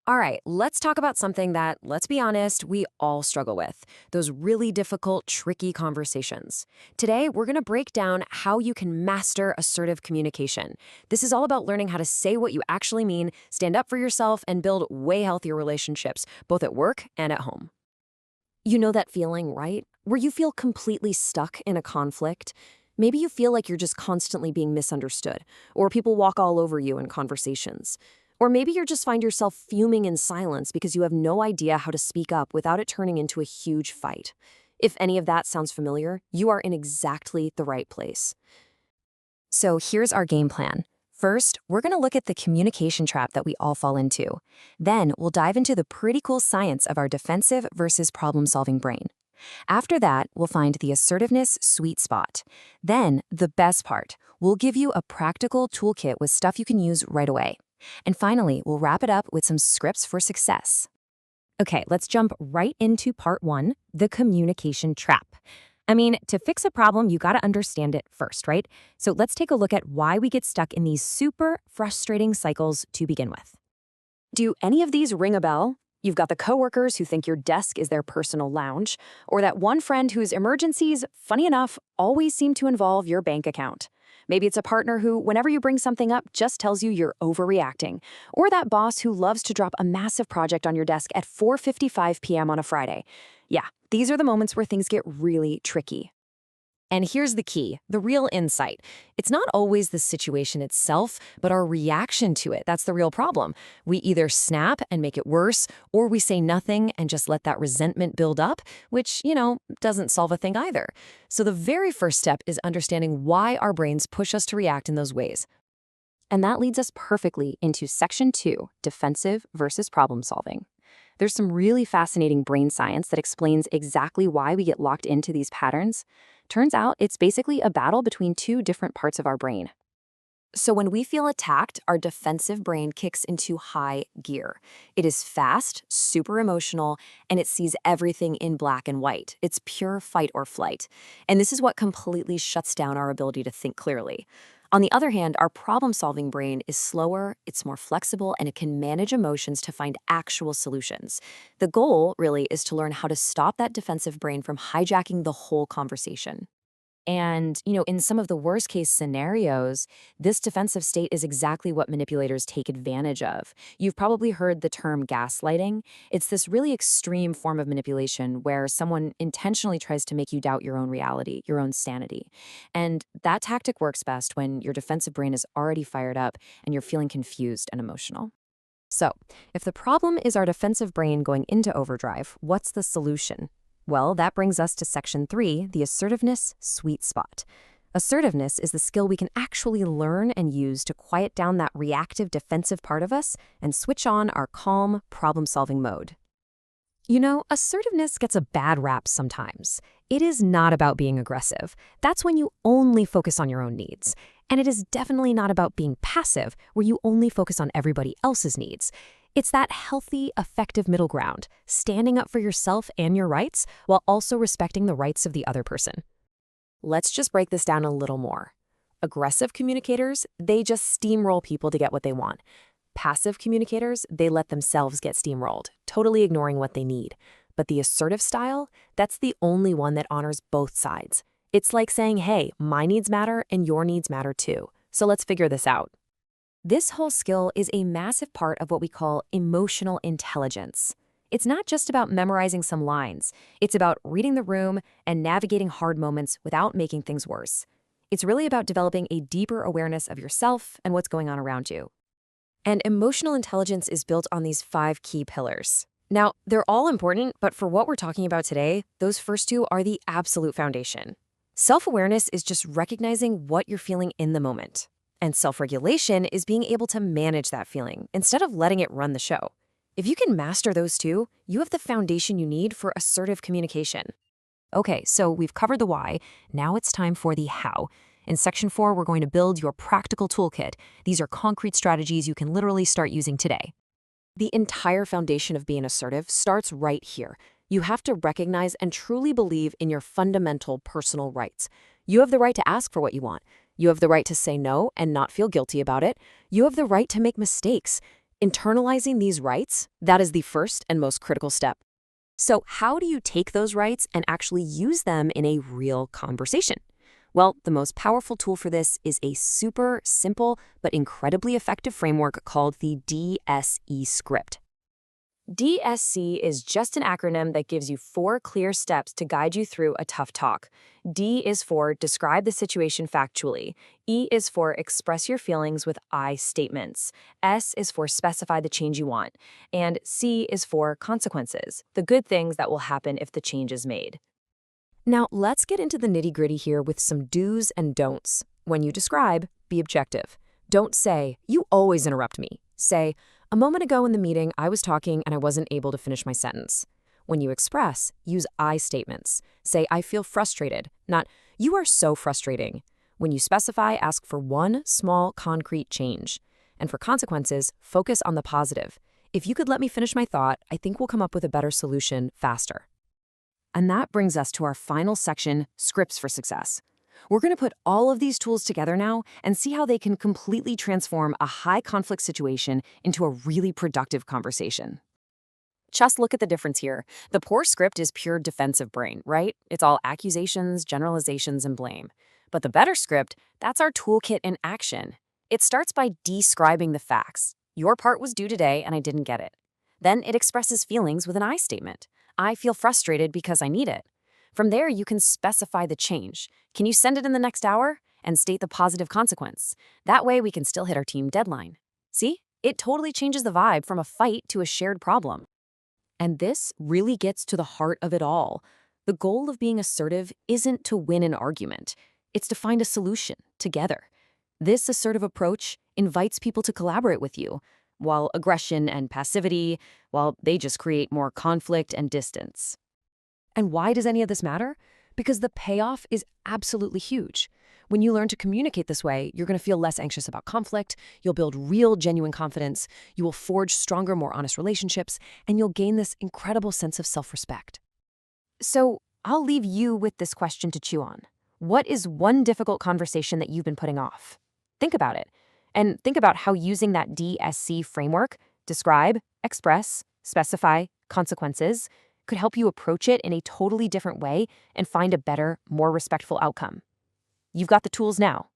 All right, let's talk about something that, let's be honest, we all struggle with those really difficult, tricky conversations. Today, we're going to break down how you can master assertive communication. This is all about learning how to say what you actually mean, stand up for yourself, and build way healthier relationships, both at work and at home. You know that feeling, right? Where you feel completely stuck in a conflict? Maybe you feel like you're just constantly being misunderstood, or people walk all over you in conversations. Or maybe you just find yourself fuming in silence because you have no idea how to speak up without it turning into a huge fight. If any of that sounds familiar, you are in exactly the right place. So here's our game plan. First, we're going to look at the communication trap that we all fall into. Then, we'll dive into the pretty cool science of our defensive versus problem-solving brain. After that, we'll find the assertiveness sweet spot. Then, the best part, we'll give you a practical toolkit with stuff you can use right away. And finally, we'll wrap it up with some scripts for success. Okay, let's jump right into part one, the communication trap. I mean, to fix a problem, you gotta understand it first, right? So let's take a look at why we get stuck in these super frustrating cycles to begin with. Do any of these ring a bell? You've got the coworkers who think your desk is their personal lounge, or that one friend whose emergencies, funny enough, always seem to involve your bank account. Maybe it's a partner who, whenever you bring something up, just tells you you're overreacting. Or that boss who loves to drop a massive project on your desk at 4:55 p.m. on a Friday. Yeah, these are the moments where things get really tricky. And here's the key, the real insight. It's not always the situation itself, but our reaction to it. That's the real problem. We either snap and make it worse, or we say nothing and just let that resentment build up, which, doesn't solve a thing either. So the very first step is understanding why our brains push us to react in those ways. And that leads us perfectly into section 2, defensive versus problem solving. There's some really fascinating brain science that explains exactly why we get locked into these patterns. Turns out it's basically a battle between two different parts of our brain. So when we feel attacked, our defensive brain kicks into high gear. It is fast, super emotional, and it sees everything in black and white. It's pure fight or flight. And this is what completely shuts down our ability to think clearly. On the other hand, our problem-solving brain is slower, it's more flexible, and it can manage emotions to find actual solutions. The goal, really, is to learn how to stop that defensive brain from hijacking the whole conversation. And, in some of the worst case scenarios, this defensive state is exactly what manipulators take advantage of. You've probably heard the term gaslighting. It's this really extreme form of manipulation where someone intentionally tries to make you doubt your own reality, your own sanity. And that tactic works best when your defensive brain is already fired up and you're feeling confused and emotional. So, if the problem is our defensive brain going into overdrive, what's the solution? Well, that brings us to section 3, the assertiveness sweet spot. Assertiveness is the skill we can actually learn and use to quiet down that reactive defensive part of us and switch on our calm, problem-solving mode. Assertiveness gets a bad rap sometimes. It is not about being aggressive. That's when you only focus on your own needs. And it is definitely not about being passive, where you only focus on everybody else's needs. It's that healthy, effective middle ground, standing up for yourself and your rights while also respecting the rights of the other person. Let's just break this down a little more. Aggressive communicators, they just steamroll people to get what they want. Passive communicators, they let themselves get steamrolled, totally ignoring what they need. But the assertive style, that's the only one that honors both sides. It's like saying, hey, my needs matter and your needs matter too. So let's figure this out. This whole skill is a massive part of what we call emotional intelligence. It's not just about memorizing some lines. It's about reading the room and navigating hard moments without making things worse. It's really about developing a deeper awareness of yourself and what's going on around you. And emotional intelligence is built on these 5 key pillars. Now, they're all important, but for what we're talking about today, those first 2 are the absolute foundation. Self-awareness is just recognizing what you're feeling in the moment. And self-regulation is being able to manage that feeling instead of letting it run the show. If you can master those 2, you have the foundation you need for assertive communication. Okay, so we've covered the why. Now it's time for the how. In section 4, we're going to build your practical toolkit. These are concrete strategies you can literally start using today. The entire foundation of being assertive starts right here. You have to recognize and truly believe in your fundamental personal rights. You have the right to ask for what you want. You have the right to say no and not feel guilty about it. You have the right to make mistakes. Internalizing these rights, that is the first and most critical step. So how do you take those rights and actually use them in a real conversation? Well, the most powerful tool for this is a super simple but incredibly effective framework called the DSE script. DSC is just an acronym that gives you 4 clear steps to guide you through a tough talk. D is for describe the situation factually. E is for express your feelings with I statements. S is for specify the change you want. And C is for consequences, the good things that will happen if the change is made. Now, let's get into the nitty-gritty here with some do's and don'ts. When you describe, be objective. Don't say, you always interrupt me. Say, a moment ago in the meeting, I was talking and I wasn't able to finish my sentence. When you express, use I statements. Say, I feel frustrated, not, you are so frustrating. When you specify, ask for one small, concrete change. And for consequences, focus on the positive. If you could let me finish my thought, I think we'll come up with a better solution faster. And that brings us to our final section, scripts for success. We're going to put all of these tools together now and see how they can completely transform a high-conflict situation into a really productive conversation. Just look at the difference here. The poor script is pure defensive brain, right? It's all accusations, generalizations, and blame. But the better script, that's our toolkit in action. It starts by describing the facts. Your part was due today and I didn't get it. Then it expresses feelings with an I statement. I feel frustrated because I need it. From there, you can specify the change. Can you send it in the next hour? And state the positive consequence. That way, we can still hit our team deadline. See? It totally changes the vibe from a fight to a shared problem. And this really gets to the heart of it all. The goal of being assertive isn't to win an argument. It's to find a solution together. This assertive approach invites people to collaborate with you, while aggression and passivity, well, they just create more conflict and distance. And why does any of this matter? Because the payoff is absolutely huge. When you learn to communicate this way, you're going to feel less anxious about conflict, you'll build real, genuine confidence, you will forge stronger, more honest relationships, and you'll gain this incredible sense of self-respect. So I'll leave you with this question to chew on. What is one difficult conversation that you've been putting off? Think about it. And think about how using that DSC framework, describe, express, specify, consequences, could help you approach it in a totally different way and find a better, more respectful outcome. You've got the tools now.